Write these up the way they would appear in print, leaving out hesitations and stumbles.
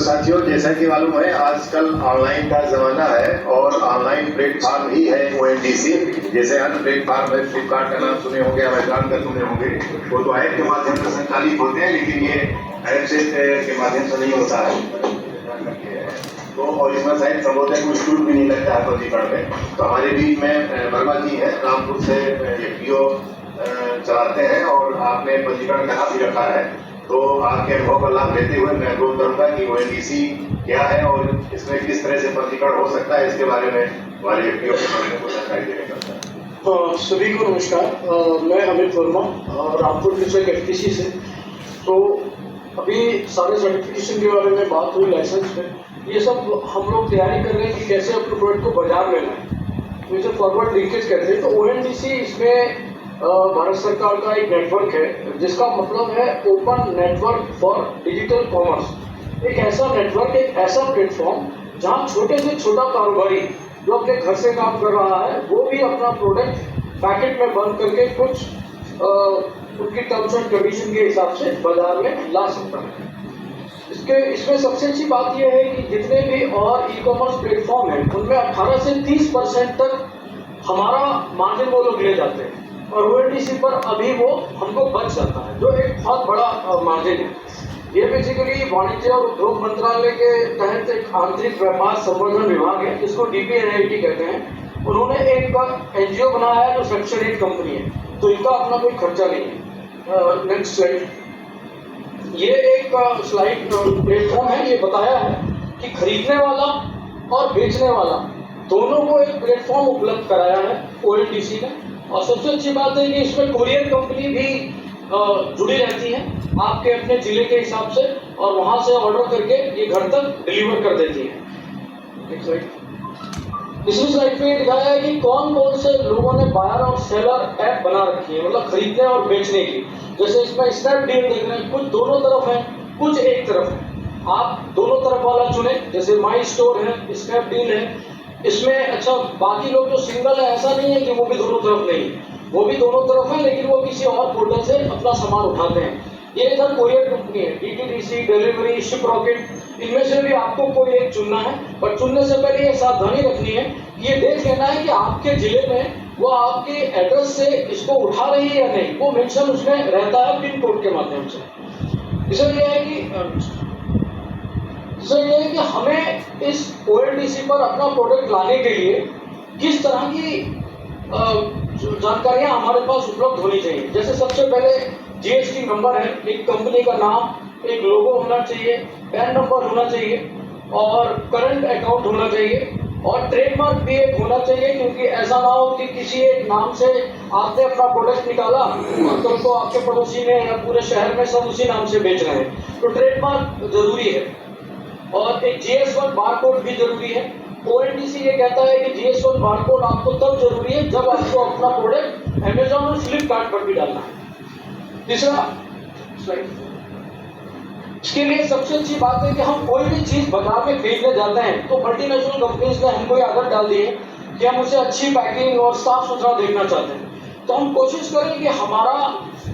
साथियों, जैसा कि मालूम है आजकल ऑनलाइन का जमाना है और ऑनलाइन प्लेटफॉर्म ही है ONDC। जैसे अन्य प्लेटफॉर्म है, फ्लिपकार्ट का नाम सुने होंगे, अमेजॉन का सुने होंगे, वो तो ऐप के माध्यम से संचालित होते हैं, लेकिन ये ऐप से के माध्यम से नहीं होता है। तो और इसमें शायद संभवतः कोई शुल्क भी नहीं लगता है पंजीकरण में। तो हमारे बीच में वर्मा जी है, रामपुर से FPO चलाते हैं और आपने पंजीकरण कहाँ भी रखा है, तो आपके अनुभव का लाभ लेते हुए मैं अनुरोध करूंगा कि ONDC क्या है और इसमें किस तरह से पंजीकरण हो सकता है, इसके बारे में हमारे FPO के बारे में कुछ जानकारी देने का। सभी को नमस्कार। मैं अमित वर्मा और रामपुर डिस्ट्रिक्ट FTC से। तो अभी सारे सर्टिफिकेशन के बारे में बात हुई, लाइसेंस में ये सब हम लोग तैयारी कर रहे हैं कि कैसे अपने प्रोडक्ट को बाजार में लाएं, तो इसे फॉरवर्ड लिंकेज कहते हैं। तो ONDC इसमें भारत सरकार का एक नेटवर्क है जिसका मतलब है open network for digital commerce. एक ऐसा नेटवर्क, एक ऐसा प्लेटफॉर्म जहां छोटे से छोटा कारोबारी जो अपने घर से काम कर रहा है वो भी अपना प्रोडक्ट पैकेट में बंद करके कुछ उनकी टर्म्स एंड कंडीशन के हिसाब से बाजार में ला सकता है। इसमें सबसे अच्छी बात यह है कि जितने भी और ई-कॉमर्स प्लेटफॉर्म हैं उनमें 18 से 30% तक हमारा मार्जिन वो लोग ले जाते हैं और ONDC पर अभी वो हमको बच जाता है, जो एक बहुत बड़ा मार्जिन है। ये बेसिकली वाणिज्य और उद्योग मंत्रालय के तहत एक आंतरिक व्यापार संवर्धन विभाग है जिसको DPNIT कहते हैं। उन्होंने एक NGO बनाया है जो सेक्शन 8 कंपनी है, तो इनका अपना कोई खर्चा नहीं है। Next slide. ये एक स्लाइड प्लेटफॉर्म है, ये बताया है कि खरीदने वाला और बेचने वाला दोनों को एक प्लेटफॉर्म उपलब्ध कराया है ONDC ने। और सबसे अच्छी बात है कि इसमें कुरियर कंपनी भी जुड़ी रहती है आपके अपने जिले के हिसाब से और वहां से ऑर्डर करके ये घर तक डिलीवर कर देती है। इसी स्लाइड पे दिखाया है कि कौन कौन से लोगों ने बायर और सेलर ऐप बना रखी है, मतलब खरीदने और बेचने की। जैसे इसमें स्नैपडील देख रहे हैं, कुछ दोनों तरफ है, कुछ एक तरफ है। आप दोनों तरफ वाला चुने, जैसे माई स्टोर है, स्नैपडील है। इसमें अच्छा बाकी लोग जो सिंगल है, ऐसा नहीं है कि वो भी दोनों तरफ नहीं, वो भी दोनों तरफ है, लेकिन वो किसी और पोर्टल से अपना सामान उठाते हैं। ये इधर कोरियर कंपनी है, DTDC, डिलीवरी, शिप रॉकेट, इनमें से भी आपको कोई एक चुनना है। पर चुनने से पहले ये सावधानी रखनी है कि ये देख लेना है कि आपके जिले में वो आपके एड्रेस से इसको उठा रही है या नहीं, वो मेंशन उसमें रहता है पिन कोड के माध्यम से। इसलिए ये है कि हमें इस ONDC पर अपना प्रोडक्ट लाने के लिए किस तरह की जानकारियां हमारे पास उपलब्ध होनी चाहिए। जैसे सबसे पहले GST नंबर है, एक कंपनी का नाम, एक लोगो होना चाहिए, पैन नंबर होना चाहिए और करंट अकाउंट होना चाहिए और ट्रेडमार्क भी एक होना चाहिए, क्योंकि ऐसा ना हो कि किसी एक नाम से आपने अपना प्रोडक्ट निकाला और कल को आपके पड़ोसी ने या पूरे शहर में सब उसी नाम से बेच रहे हैं। तो ट्रेडमार्क जरूरी है और एक GS1 बारकोड भी जरूरी है। ONDC ये कहता है कि GS1 बारकोड आपको तब जरूरी है जब आपको अपना प्रोडक्ट Amazon और फ्लिपकार्ट पर भी डालना है। तीसरा स्लाइड। इसके लिए सबसे अच्छी बात है कि हम कोई भी चीज बाजार में खरीदने जाते हैं तो मल्टीनेशनल कंपनीज ने हमको ये आदत डाल दी है कि हम उसे अच्छी पैकिंग और साफ सुथरा देखना चाहते हैं। तो हम कोशिश करें कि हमारा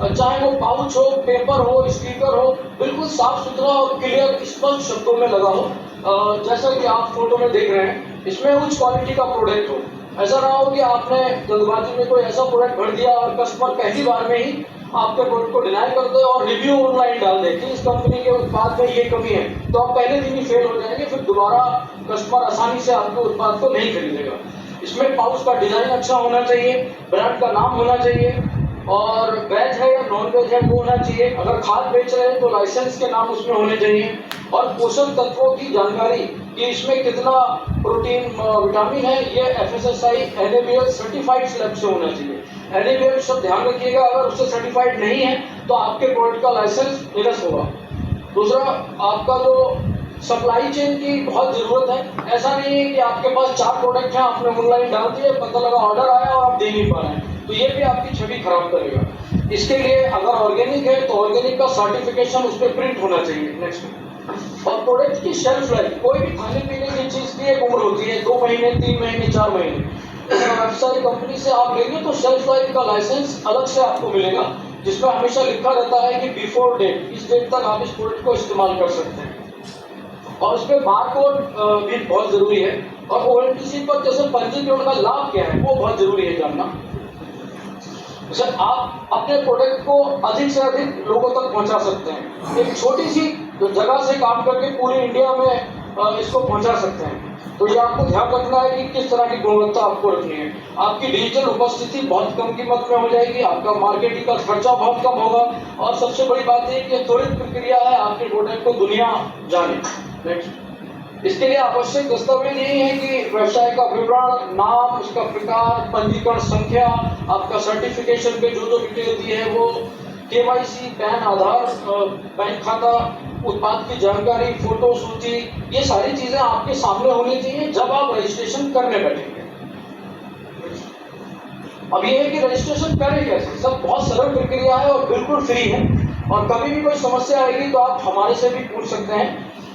चाहे वो पाउच हो, पेपर हो, स्टिकर हो, बिल्कुल साफ सुथरा और क्लियर स्पष्ट शब्दों में लगा हो। जैसा कि आप फोटो में देख रहे हैं, इसमें उच्च क्वालिटी का प्रोडक्ट हो। ऐसा ना हो कि आपने जल्दबाजी में कोई ऐसा प्रोडक्ट भर दिया और कस्टमर पहली बार में ही आपके प्रोडक्ट को डिनाई कर दे और रिव्यू ऑनलाइन डाल दे कि इस कंपनी के उत्पाद में ये कमी है, तो आप पहले दिन ही फेल हो जाएंगे, फिर दोबारा कस्टमर आसानी से आपके उत्पाद को नहीं खरीदेगा। इसमें पाउच का डिजाइन अच्छा होना चाहिए, ब्रांड का नाम होना चाहिए और वेज है या नॉन वेज है वो होना चाहिए। अगर खाद बेच रहे हैं तो लाइसेंस के नाम उसमें होने चाहिए और पोषक तत्वों की जानकारी कि इसमें कितना प्रोटीन विटामिन है, ये FSSAI NABL सर्टिफाइड स्लैब से होना चाहिए। NABL सब ध्यान रखिएगा, अगर उससे सर्टिफाइड नहीं है तो आपके प्रोडक्ट का लाइसेंस निरस्त होगा। दूसरा, आपका जो सप्लाई चेन की बहुत जरूरत है। ऐसा नहीं है कि आपके पास 4 प्रोडक्ट हैं, आपने ऑनलाइन डाल दिए, पता लगा ऑर्डर आया और आप दे नहीं पा रहे हैं, तो ये भी आपकी छवि खराब करेगा। इसके लिए अगर ऑर्गेनिक है तो ऑर्गेनिक का सर्टिफिकेशन उस पर प्रिंट होना चाहिए। नेक्स्ट। और प्रोडक्ट की शेल्फ लाइफ, कोई भी खाने पीने की चीज की एक उम्र होती है, 2 महीने, 3 महीने, 4 महीने। वेबसाइट कंपनी से आप लेंगे तो शेल्फ लाइफ का लाइसेंस अलग से आपको मिलेगा, जिसमें हमेशा लिखा रहता है कि बिफोर डेट, इस डेट तक आप इस प्रोडक्ट को इस्तेमाल कर सकते हैं। और उस पर बारकोड भी बहुत जरूरी है। और ONDC पर जैसे पंजीकरण का लाभ क्या है वो बहुत जरूरी है जानना। सर आप अपने प्रोडक्ट को अधिक से अधिक लोगों तक पहुंचा सकते हैं। एक छोटी सी जगह से काम करके पूरे इंडिया में इसको पहुंचा सकते हैं। तो ये आपको ध्यान रखना है कि किस तरह की गुणवत्ता आपको रखनी है। आपकी डिजिटल उपस्थिति बहुत कम कीमत में हो जाएगी, आपका मार्केटिंग का खर्चा बहुत कम होगा, और सबसे बड़ी बात है कि त्वरित प्रक्रिया है आपके प्रोडक्ट को दुनिया जाने। नेक्स्ट, इसके लिए आवश्यक दस्तावेज यही है कि व्यवसाय का विवरण, नाम, उसका प्रकार, पंजीकरण संख्या, आपका सर्टिफिकेशन पे जो डिटेल दी है वो, KYC, पैन, आधार, बैंक खाता, उत्पाद की जानकारी, फोटो सूची, ये सारी चीजें आपके सामने होनी चाहिए जब आप रजिस्ट्रेशन करने बैठेंगे। अब ये है कि रजिस्ट्रेशन करें कैसे। सब बहुत सरल प्रक्रिया है और बिल्कुल फ्री है, और कभी भी कोई समस्या आएगी तो आप हमारे से भी पूछ सकते हैं।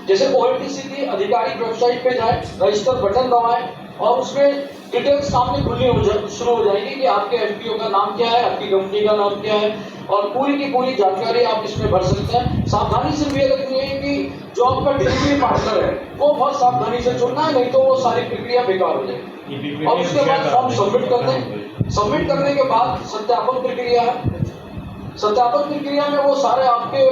जैसे ONDC की आधिकारिक वेबसाइट पे जाएं, रजिस्टर बटन दबाएं, और उसमें डिटेल्स सामने खुलनी शुरू हो जाएगी कि आपके FPO का नाम क्या है, आपकी कंपनी का नाम क्या है, और पूरी की पूरी जानकारी आप इसमें भर सकते हैं। सावधानी सिर्फ ये रखनी है कि जो आपका डिलीवरी पार्टनर है वो बहुत सावधानी से चुनना है, नहीं तो वो सारी प्रक्रिया बेकार हो जाएगी। और उसके बाद फॉर्म सबमिट कर दें। सबमिट करने के बाद सत्यापन प्रक्रिया है। सत्यापन प्रक्रिया में वो सारे आपके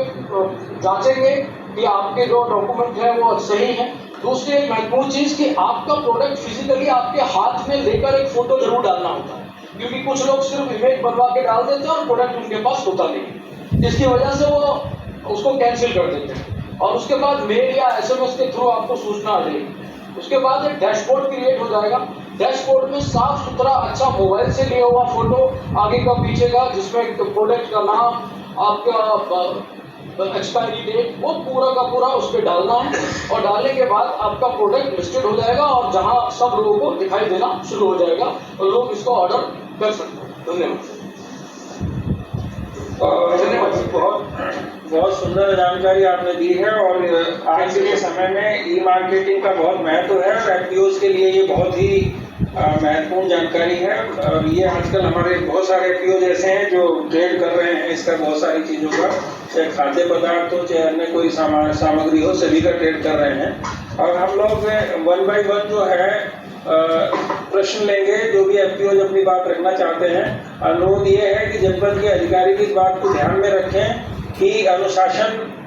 जांचेंगे कि आपके जो डॉक्यूमेंट है वो सही है। दूसरी एक महत्वपूर्ण चीज कि आपका प्रोडक्ट फिजिकली आपके हाथ में लेकर एक फोटो जरूर डालना होता है, क्योंकि कुछ लोग सिर्फ इमेज बनवा के डाल देते हैं और प्रोडक्ट उनके पास होता नहीं, इसकी वजह से वो उसको कैंसिल कर देते हैं। और उसके बाद मेल या SMS के थ्रू आपको सूचना आ जाएगी। उसके बाद एक डैशबोर्ड क्रिएट हो जाएगा। डैशबोर्ड में साफ सुथरा अच्छा मोबाइल से लिया हुआ फोटो आगे का पीछे का, जिसमें प्रोडक्ट का नाम, आपका एक्सपायरी डेट, वो पूरा का पूरा उस पर डालना है। और डालने के बाद आपका प्रोडक्ट लिस्टेड हो जाएगा और जहां सब लोगों को दिखाई देना शुरू हो जाएगा और लोग इसको ऑर्डर कर सकते हैं। धन्यवाद। बहुत सुंदर जानकारी आपने दी है, और आज के समय में ई-मार्केटिंग का बहुत महत्व है और FPOs के लिए ये बहुत ही महत्वपूर्ण जानकारी है। और ये आजकल हमारे बहुत सारे FPOs ऐसे हैं जो ट्रेड कर रहे हैं इसका, बहुत सारी चीज़ों का, चाहे खाद्य पदार्थ हो चाहे अन्य कोई सामग्री हो, सभी का ट्रेड कर रहे हैं। और हम लोग 1 by 1 जो है प्रश्न लेंगे, जो भी FPOs अपनी बात रखना चाहते हैं। अनुरोध ये है कि जनपद के अधिकारी की इस बात को ध्यान में रखें कि अनुशासन